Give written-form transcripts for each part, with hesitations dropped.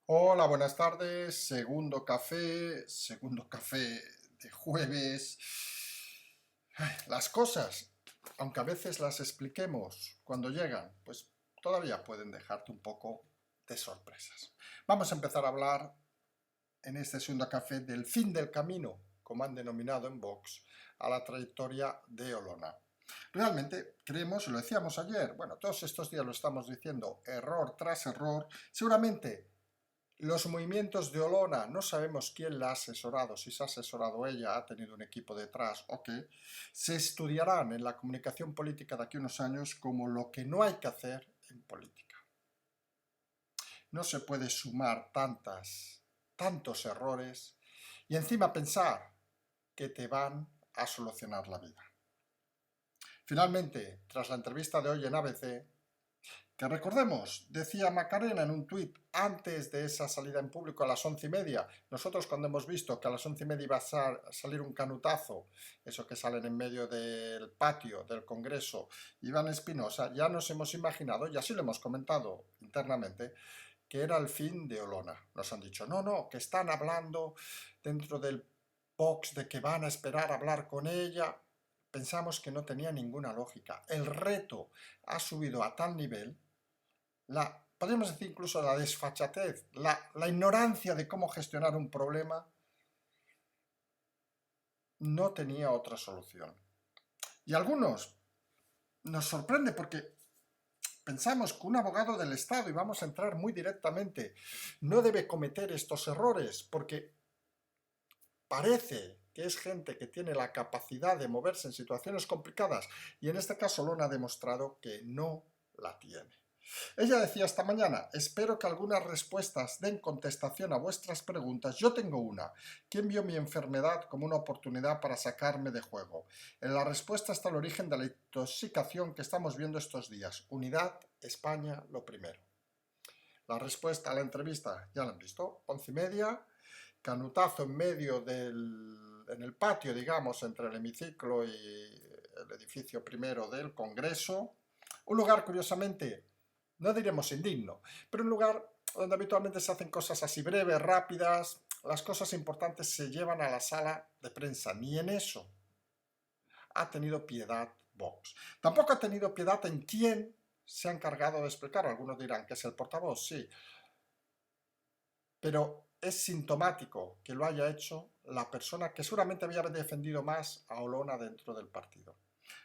Hola, buenas tardes. Segundo café de jueves. Ay, las cosas, aunque a veces las expliquemos cuando llegan, pues todavía pueden dejarte un poco de sorpresas. Vamos a empezar a hablar en este segundo café del fin del camino, como han denominado en Vox, a la trayectoria de Olona. Realmente creemos, lo decíamos ayer, bueno, todos estos días lo estamos diciendo, error tras error, seguramente los movimientos de Olona, no sabemos quién la ha asesorado, si se ha asesorado ella, ha tenido un equipo detrás o qué, se estudiarán en la comunicación política de aquí a unos años como lo que no hay que hacer en política. No se puede sumar tantos errores y encima pensar que te van a solucionar la vida. Finalmente, tras la entrevista de hoy en ABC, que recordemos, decía Macarena en un tuit antes de esa salida en público a las 11:30. Nosotros cuando hemos visto que a las 11:30 iba a salir un canutazo, eso que salen en medio del patio del Congreso, Iván Espinosa, ya nos hemos imaginado, y así lo hemos comentado internamente, que era el fin de Olona. Nos han dicho, no, que están hablando dentro del Vox de que van a esperar a hablar con ella. Pensamos que no tenía ninguna lógica. El reto ha subido a tal nivel, podríamos decir incluso la desfachatez, la ignorancia de cómo gestionar un problema, no tenía otra solución. Y a algunos nos sorprende porque pensamos que un abogado del Estado, y vamos a entrar muy directamente, no debe cometer estos errores porque parece que es gente que tiene la capacidad de moverse en situaciones complicadas y en este caso Lona ha demostrado que no la tiene. Ella decía esta mañana, espero que algunas respuestas den contestación a vuestras preguntas. Yo tengo una. ¿Quién vio mi enfermedad como una oportunidad para sacarme de juego? En la respuesta está el origen de la intoxicación que estamos viendo estos días. Unidad, España, lo primero. La respuesta a la entrevista, ya la han visto, 11:30, canutazo en medio en el patio, digamos, entre el hemiciclo y el edificio primero del Congreso. Un lugar, curiosamente, no diremos indigno, pero un lugar donde habitualmente se hacen cosas así breves, rápidas, las cosas importantes se llevan a la sala de prensa, ni en eso ha tenido piedad Vox. Tampoco ha tenido piedad en quién se ha encargado de explicar. Algunos dirán que es el portavoz, sí, pero es sintomático que lo haya hecho la persona que seguramente había defendido más a Olona dentro del partido.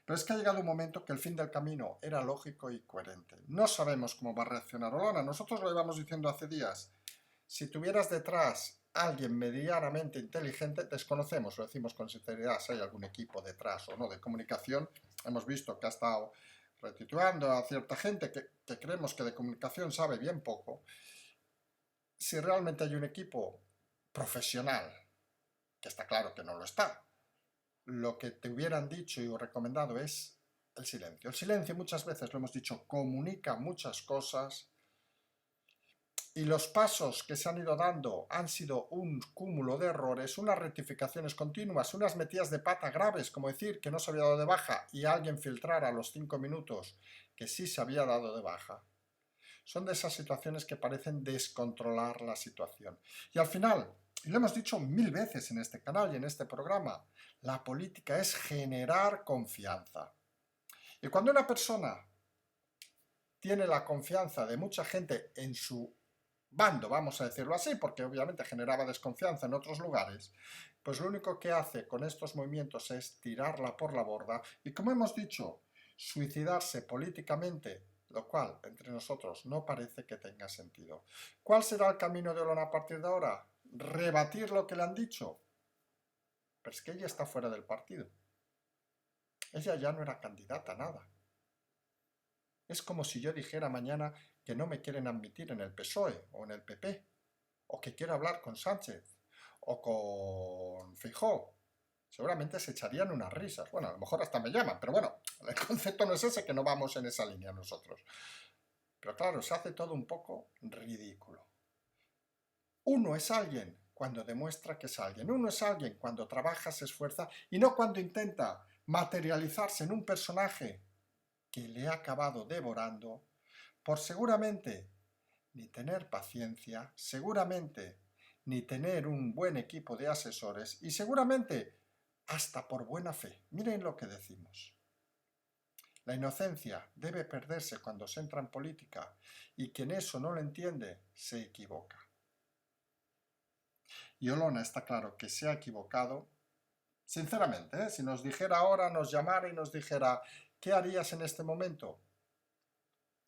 Pero es que ha llegado un momento que el fin del camino era lógico y coherente. No sabemos cómo va a reaccionar Olona. Nosotros lo íbamos diciendo hace días. Si tuvieras detrás a alguien medianamente inteligente, desconocemos, lo decimos con sinceridad, si hay algún equipo detrás o no de comunicación. Hemos visto que ha estado retituando a cierta gente que creemos que de comunicación sabe bien poco. Si realmente hay un equipo profesional, que está claro que no lo está, lo que te hubieran dicho y recomendado es el silencio. El silencio, muchas veces lo hemos dicho, comunica muchas cosas y los pasos que se han ido dando han sido un cúmulo de errores, unas rectificaciones continuas, unas metidas de pata graves, como decir que no se había dado de baja y alguien filtrara a los 5 minutos que sí se había dado de baja. Son de esas situaciones que parecen descontrolar la situación. Y al final, y lo hemos dicho 1000 veces en este canal y en este programa, la política es generar confianza. Y cuando una persona tiene la confianza de mucha gente en su bando, vamos a decirlo así, porque obviamente generaba desconfianza en otros lugares, pues lo único que hace con estos movimientos es tirarla por la borda y, como hemos dicho, suicidarse políticamente, lo cual entre nosotros no parece que tenga sentido. ¿Cuál será el camino de Olona a partir de ahora? ¿Rebatir lo que le han dicho? Pero es que ella está fuera del partido. Ella ya no era candidata a nada. Es como si yo dijera mañana que no me quieren admitir en el PSOE o en el PP, o que quiero hablar con Sánchez o con Feijóo. Seguramente se echarían unas risas. Bueno, a lo mejor hasta me llaman, pero bueno, el concepto no es ese, que no vamos en esa línea nosotros. Pero claro, se hace todo un poco ridículo. Uno es alguien cuando demuestra que es alguien. Uno es alguien cuando trabaja, se esfuerza y no cuando intenta materializarse en un personaje que le ha acabado devorando por seguramente ni tener paciencia, seguramente ni tener un buen equipo de asesores y seguramente hasta por buena fe. Miren lo que decimos. La inocencia debe perderse cuando se entra en política y quien eso no lo entiende se equivoca. Y Olona está claro que se ha equivocado. Sinceramente, si nos dijera ahora, nos llamara y nos dijera ¿qué harías en este momento?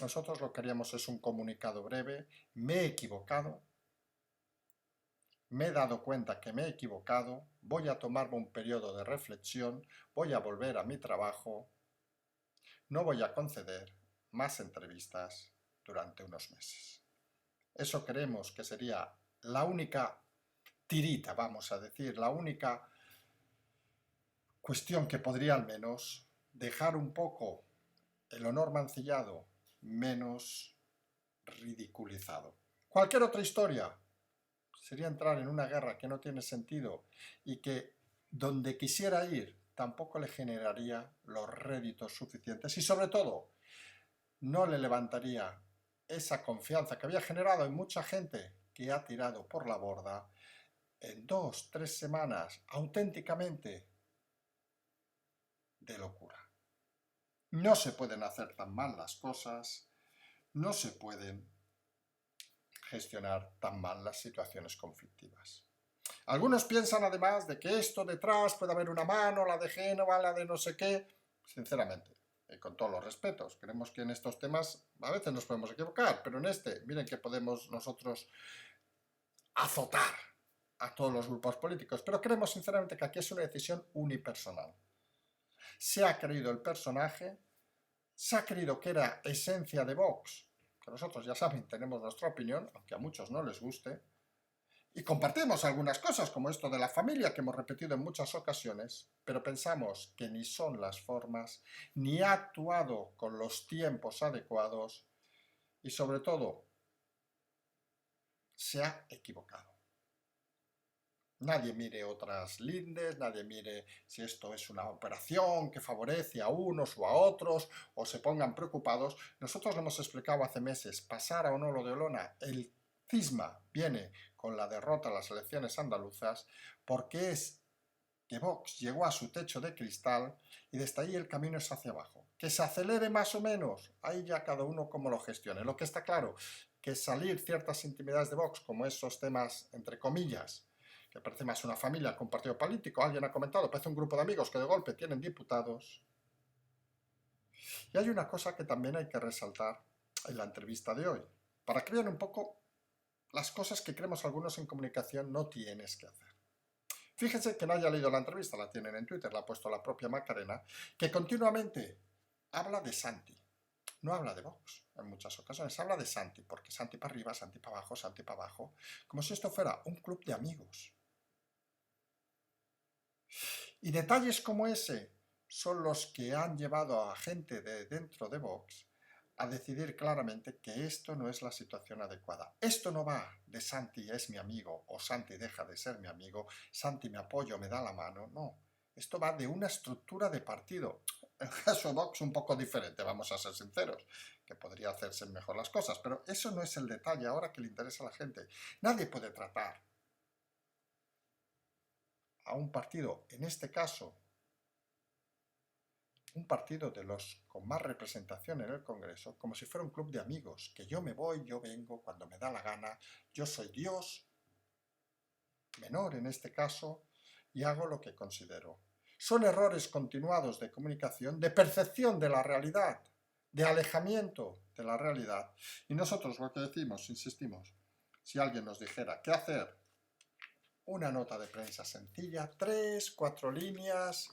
Nosotros lo que haríamos es un comunicado breve, me he equivocado, me he dado cuenta que me he equivocado, voy a tomarme un periodo de reflexión, voy a volver a mi trabajo, no voy a conceder más entrevistas durante unos meses. Eso creemos que sería la única tirita, vamos a decir, la única cuestión que podría al menos dejar un poco el honor mancillado menos ridiculizado. Cualquier otra historia sería entrar en una guerra que no tiene sentido y que donde quisiera ir tampoco le generaría los réditos suficientes y sobre todo no le levantaría esa confianza que había generado en mucha gente que ha tirado por la borda en 2 o 3 semanas auténticamente de locura. No se pueden hacer tan mal las cosas, no se pueden gestionar tan mal las situaciones conflictivas. Algunos piensan además de que esto detrás puede haber una mano, la de Génova, la de no sé qué. Sinceramente, con todos los respetos, creemos que en estos temas a veces nos podemos equivocar, pero en este, miren que podemos nosotros azotar a todos los grupos políticos, pero creemos sinceramente que aquí es una decisión unipersonal. Se ha creído el personaje, se ha creído que era esencia de Vox, que nosotros ya saben, tenemos nuestra opinión, aunque a muchos no les guste, y compartimos algunas cosas como esto de la familia que hemos repetido en muchas ocasiones, pero pensamos que ni son las formas, ni ha actuado con los tiempos adecuados y sobre todo se ha equivocado. Nadie mire otras lindes, nadie mire si esto es una operación que favorece a unos o a otros o se pongan preocupados. Nosotros lo hemos explicado hace meses, pasara o no lo de Olona, el cisma viene con la derrota en las elecciones andaluzas porque es que Vox llegó a su techo de cristal y desde ahí el camino es hacia abajo. Que se acelere más o menos, ahí ya cada uno como lo gestione. Lo que está claro, que salir ciertas intimidades de Vox, como esos temas, entre comillas, que parece más una familia que un partido político, alguien ha comentado, parece un grupo de amigos que de golpe tienen diputados. Y hay una cosa que también hay que resaltar en la entrevista de hoy, para que vean un poco las cosas que creemos algunos en comunicación no tienes que hacer. Fíjense que no haya leído la entrevista, la tienen en Twitter, la ha puesto la propia Macarena, que continuamente habla de Santi. No habla de Vox en muchas ocasiones, habla de Santi, porque Santi para arriba, Santi para abajo, como si esto fuera un club de amigos. Y detalles como ese son los que han llevado a gente de dentro de Vox a decidir claramente que esto no es la situación adecuada. Esto no va de Santi es mi amigo o Santi deja de ser mi amigo, Santi me apoya o me da la mano, no. Esto va de una estructura de partido. En el caso de Vox un poco diferente, vamos a ser sinceros, que podría hacerse mejor las cosas, pero eso no es el detalle ahora que le interesa a la gente. Nadie puede tratar a un partido, en este caso, un partido de los con más representación en el Congreso, como si fuera un club de amigos, que yo me voy, yo vengo cuando me da la gana, yo soy Dios, menor en este caso, y hago lo que considero. Son errores continuados de comunicación, de percepción de la realidad, de alejamiento de la realidad. Y nosotros lo que decimos, insistimos, si alguien nos dijera qué hacer, una nota de prensa sencilla, 3, 4 líneas,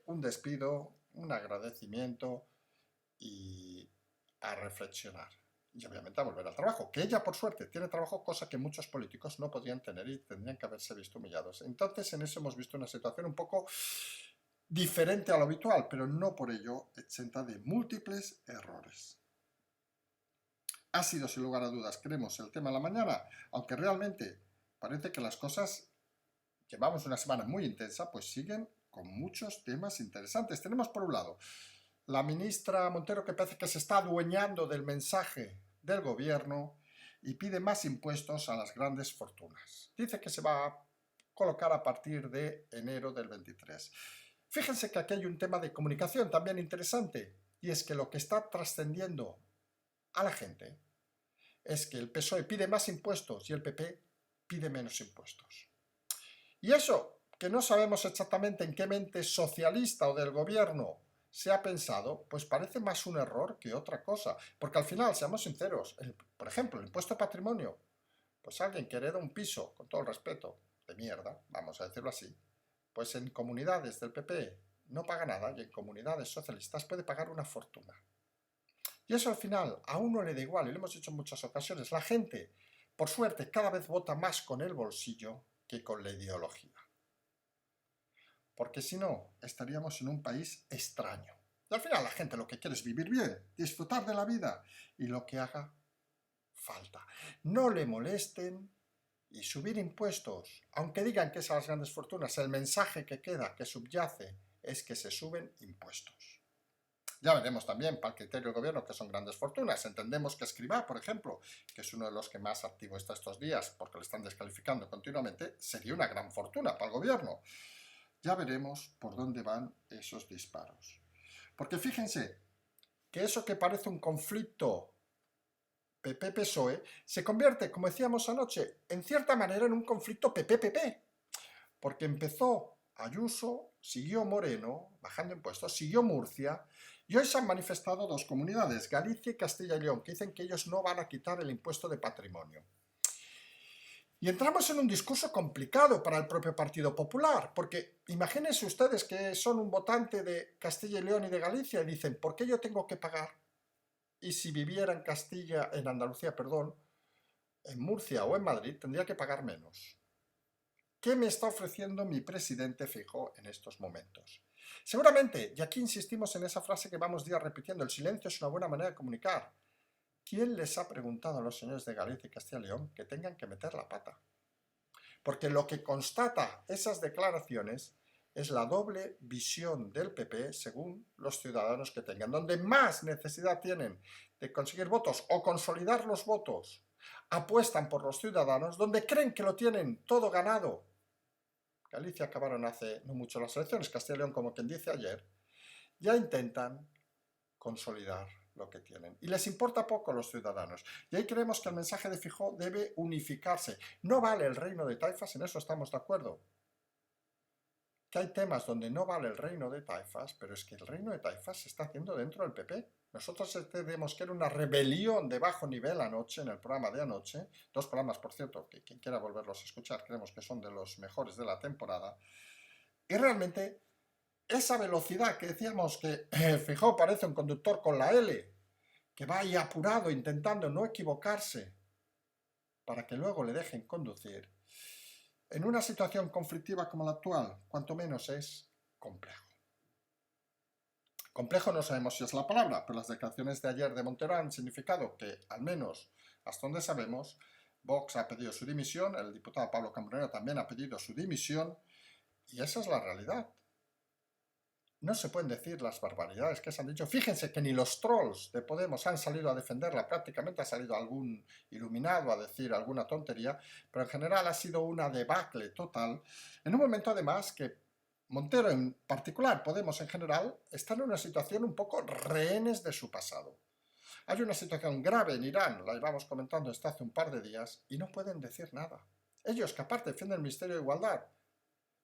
un despido, un agradecimiento y a reflexionar. Y obviamente a volver al trabajo, que ella por suerte tiene trabajo, cosa que muchos políticos no podían tener y tendrían que haberse visto humillados. Entonces en eso hemos visto una situación un poco diferente a lo habitual, pero no por ello exenta de múltiples errores. Ha sido sin lugar a dudas, creemos, el tema de la mañana, aunque realmente parece que las cosas, llevamos una semana muy intensa, pues siguen con muchos temas interesantes. Tenemos por un lado la ministra Montero que parece que se está adueñando del mensaje del gobierno y pide más impuestos a las grandes fortunas. Dice que se va a colocar a partir de enero del 23. Fíjense que aquí hay un tema de comunicación también interesante, y es que lo que está trascendiendo a la gente es que el PSOE pide más impuestos y el PP pide menos impuestos. Y eso, que no sabemos exactamente en qué mente socialista o del gobierno se ha pensado, pues parece más un error que otra cosa. Porque al final, seamos sinceros, por ejemplo, el impuesto de patrimonio, pues alguien que hereda un piso, con todo el respeto, de mierda, vamos a decirlo así, pues en comunidades del PP no paga nada y en comunidades socialistas puede pagar una fortuna. Y eso al final a uno le da igual, y lo hemos dicho en muchas ocasiones, la gente, por suerte, cada vez vota más con el bolsillo que con la ideología. Porque si no, estaríamos en un país extraño. Y al final la gente lo que quiere es vivir bien, disfrutar de la vida y lo que haga falta. No le molesten y subir impuestos, aunque digan que es a las grandes fortunas, el mensaje que queda, que subyace, es que se suben impuestos. Ya veremos también para el criterio del gobierno que son grandes fortunas. Entendemos que Escrivá, por ejemplo, que es uno de los que más activo está estos días porque le están descalificando continuamente, sería una gran fortuna para el gobierno. Ya veremos por dónde van esos disparos. Porque fíjense que eso que parece un conflicto PP-PSOE se convierte, como decíamos anoche, en cierta manera en un conflicto PP-PP. Porque empezó Ayuso, siguió Moreno, bajando impuestos, siguió Murcia, y hoy se han manifestado dos comunidades, Galicia y Castilla y León, que dicen que ellos no van a quitar el impuesto de patrimonio. Y entramos en un discurso complicado para el propio Partido Popular, porque imagínense ustedes que son un votante de Castilla y León y de Galicia y dicen, ¿por qué yo tengo que pagar? Y si viviera en Castilla, en Andalucía, perdón, en Murcia o en Madrid, tendría que pagar menos. ¿Qué me está ofreciendo mi presidente Feijóo en estos momentos? Seguramente, y aquí insistimos en esa frase que vamos días repitiendo, el silencio es una buena manera de comunicar. ¿Quién les ha preguntado a los señores de Galicia y Castilla y León que tengan que meter la pata? Porque lo que constata esas declaraciones es la doble visión del PP según los ciudadanos que tengan, donde más necesidad tienen de conseguir votos o consolidar los votos, apuestan por los ciudadanos, donde creen que lo tienen todo ganado. Galicia acabaron hace no mucho las elecciones, Castilla y León, como quien dice ayer, ya intentan consolidar lo que tienen. Y les importa poco a los ciudadanos. Y ahí creemos que el mensaje de Feijóo debe unificarse. No vale el reino de taifas, en eso estamos de acuerdo. Que hay temas donde no vale el reino de taifas, pero es que el reino de taifas se está haciendo dentro del PP. Nosotros entendemos que era una rebelión de bajo nivel anoche, en el programa de anoche, dos programas, por cierto, que quien quiera volverlos a escuchar, creemos que son de los mejores de la temporada, y realmente esa velocidad que decíamos que Feijóo parece un conductor con la L, que va ahí apurado intentando no equivocarse para que luego le dejen conducir, en una situación conflictiva como la actual, cuanto menos es complejo. Complejo no sabemos si es la palabra, pero las declaraciones de ayer de Montero han significado que, al menos hasta donde sabemos, Vox ha pedido su dimisión, el diputado Pablo Cambronero también ha pedido su dimisión, y esa es la realidad. No se pueden decir las barbaridades que se han dicho. Fíjense que ni los trolls de Podemos han salido a defenderla, prácticamente ha salido algún iluminado a decir alguna tontería, pero en general ha sido una debacle total, en un momento además que Montero en particular, Podemos en general, están en una situación un poco rehenes de su pasado. Hay una situación grave en Irán, la íbamos comentando hasta hace un par de días, y no pueden decir nada. Ellos, que aparte defienden el Ministerio de Igualdad,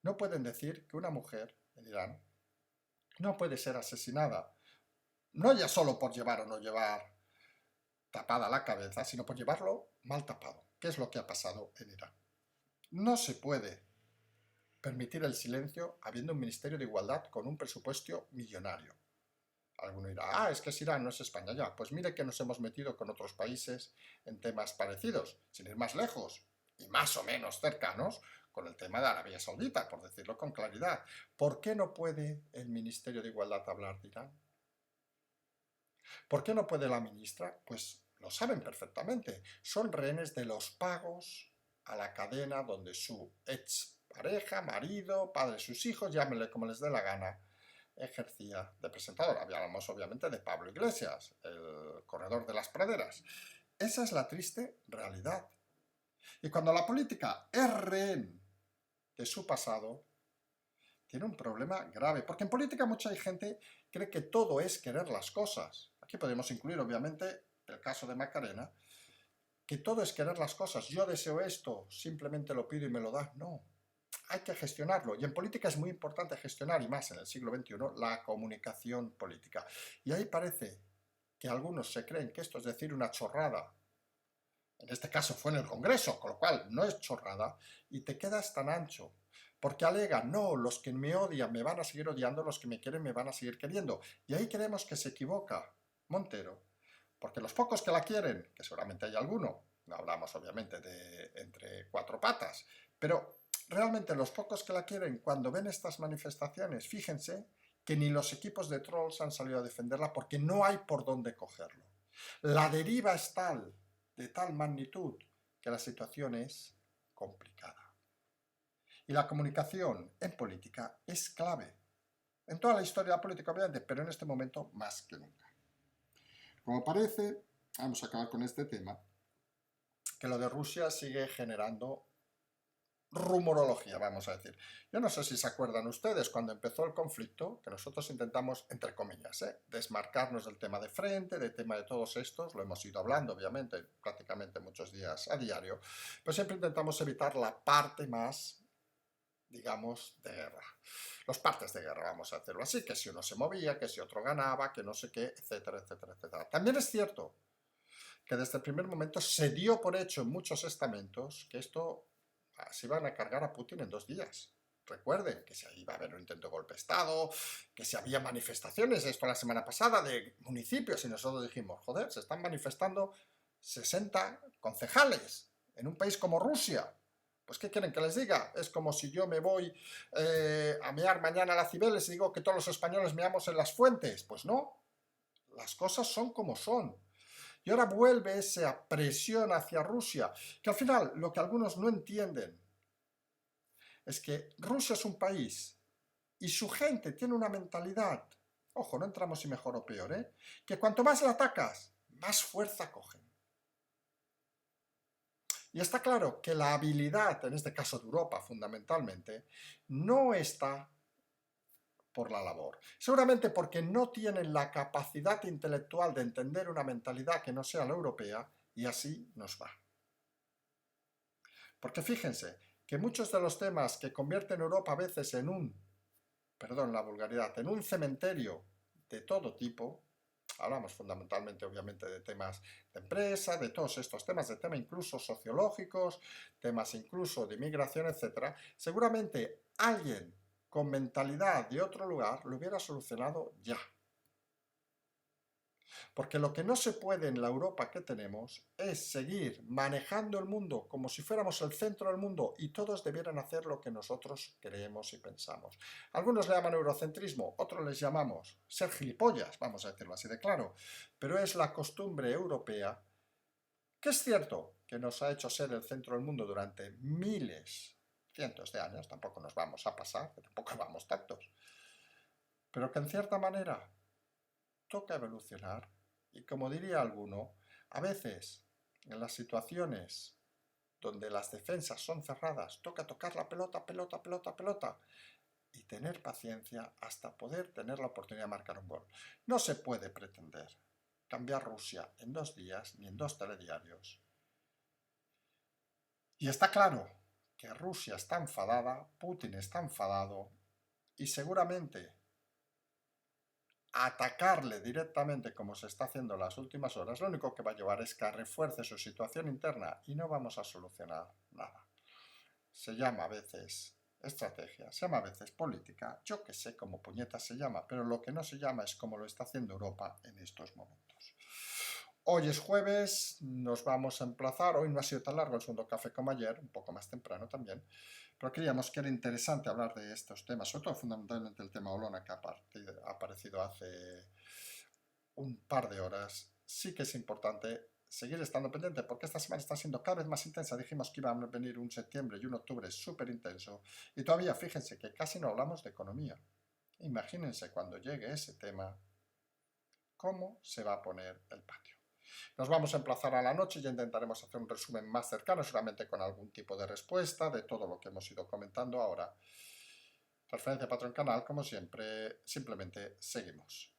no pueden decir que una mujer en Irán no puede ser asesinada, no ya solo por llevar o no llevar tapada la cabeza, sino por llevarlo mal tapado, que es lo que ha pasado en Irán. No se puede permitir el silencio habiendo un Ministerio de Igualdad con un presupuesto millonario. Alguno dirá, es que es Irán, no es España. Ya, pues mire que nos hemos metido con otros países en temas parecidos, sin ir más lejos y más o menos cercanos, con el tema de Arabia Saudita, por decirlo con claridad. ¿Por qué no puede el Ministerio de Igualdad hablar de Irán? ¿Por qué no puede la ministra? Pues lo saben perfectamente. Son rehenes de los pagos a la cadena donde su ex pareja, marido, padre de sus hijos, llámenle como les dé la gana, ejercía de presentador. Hablamos obviamente de Pablo Iglesias, el corredor de las praderas. Esa es la triste realidad. Y cuando la política es rehén de su pasado, tiene un problema grave. Porque en política mucha gente cree que todo es querer las cosas. Aquí podemos incluir, obviamente, el caso de Macarena, que todo es querer las cosas. Yo deseo esto, simplemente lo pido y me lo das. No, hay que gestionarlo. Y en política es muy importante gestionar, y más en el siglo XXI, la comunicación política. Y ahí parece que algunos se creen que esto es decir una chorrada. En este caso fue en el Congreso, con lo cual no es chorrada, y te quedas tan ancho. Porque alegan, no, los que me odian me van a seguir odiando, los que me quieren me van a seguir queriendo. Y ahí creemos que se equivoca Montero, porque los pocos que la quieren, que seguramente hay alguno, no hablamos obviamente de entre cuatro patas, pero realmente los pocos que la quieren, cuando ven estas manifestaciones, fíjense que ni los equipos de trolls han salido a defenderla porque no hay por dónde cogerlo. La deriva es tal, de tal magnitud, que la situación es complicada. Y la comunicación en política es clave. En toda la historia de la política, obviamente, pero en este momento más que nunca. Como parece, vamos a acabar con este tema, que lo de Rusia sigue generando rumorología, vamos a decir. Yo no sé si se acuerdan ustedes cuando empezó el conflicto, que nosotros intentamos, entre comillas, desmarcarnos del tema de frente, del tema de todos estos, lo hemos ido hablando, obviamente, prácticamente muchos días a diario, pero siempre intentamos evitar la parte más, digamos, de guerra. Los partes de guerra, vamos a hacerlo así, que si uno se movía, que si otro ganaba, que no sé qué, etcétera, etcétera, etcétera. También es cierto que desde el primer momento se dio por hecho en muchos estamentos que esto se iban a cargar a Putin en 2 días. Recuerden que se iba a haber un intento de golpe de Estado, que si había manifestaciones, esto la semana pasada, de municipios, y nosotros dijimos, joder, se están manifestando 60 concejales en un país como Rusia. Pues, ¿qué quieren que les diga? Es como si yo me voy a mear mañana a la Cibeles y digo que todos los españoles meamos en las fuentes. Pues no, las cosas son como son. Y ahora vuelve esa presión hacia Rusia, que al final lo que algunos no entienden es que Rusia es un país y su gente tiene una mentalidad, ojo, no entramos si mejor o peor, que cuanto más la atacas, más fuerza cogen. Y está claro que la habilidad, en este caso de Europa fundamentalmente, no está por la labor. Seguramente porque no tienen la capacidad intelectual de entender una mentalidad que no sea la europea, y así nos va. Porque fíjense que muchos de los temas que convierten Europa a veces en perdón la vulgaridad, en un cementerio de todo tipo, hablamos fundamentalmente obviamente de temas de empresa, de todos estos temas, de temas incluso sociológicos, temas incluso de inmigración, etcétera, seguramente alguien con mentalidad de otro lugar lo hubiera solucionado ya. Porque lo que no se puede en la Europa que tenemos es seguir manejando el mundo como si fuéramos el centro del mundo y todos debieran hacer lo que nosotros creemos y pensamos. Algunos le llaman eurocentrismo, otros les llamamos ser gilipollas, vamos a decirlo así de claro, pero es la costumbre europea que es cierto que nos ha hecho ser el centro del mundo durante miles, cientos de años, tampoco nos vamos a pasar, que tampoco vamos tantos, pero que en cierta manera toca evolucionar. Y como diría alguno, a veces en las situaciones donde las defensas son cerradas, toca tocar la pelota, pelota, pelota, pelota y tener paciencia hasta poder tener la oportunidad de marcar un gol. No se puede pretender cambiar Rusia en 2 días ni en 2 telediarios. Y está claro que Rusia está enfadada, Putin está enfadado y seguramente atacarle directamente como se está haciendo en las últimas horas, lo único que va a llevar es que refuerce su situación interna y no vamos a solucionar nada. Se llama a veces estrategia, se llama a veces política, yo que sé cómo puñetas se llama, pero lo que no se llama es como lo está haciendo Europa en estos momentos. Hoy es jueves, nos vamos a emplazar, hoy no ha sido tan largo el segundo café como ayer, un poco más temprano también, pero creíamos que era interesante hablar de estos temas, sobre todo fundamentalmente el tema Olona que ha aparecido hace un par de horas. Sí que es importante seguir estando pendiente porque esta semana está siendo cada vez más intensa. Dijimos que iba a venir un septiembre y un octubre súper intenso y todavía fíjense que casi no hablamos de economía. Imagínense cuando llegue ese tema, cómo se va a poner el patio. Nos vamos a emplazar a la noche y ya intentaremos hacer un resumen más cercano, seguramente con algún tipo de respuesta de todo lo que hemos ido comentando ahora. Referencia Patrón Canal, como siempre, simplemente seguimos.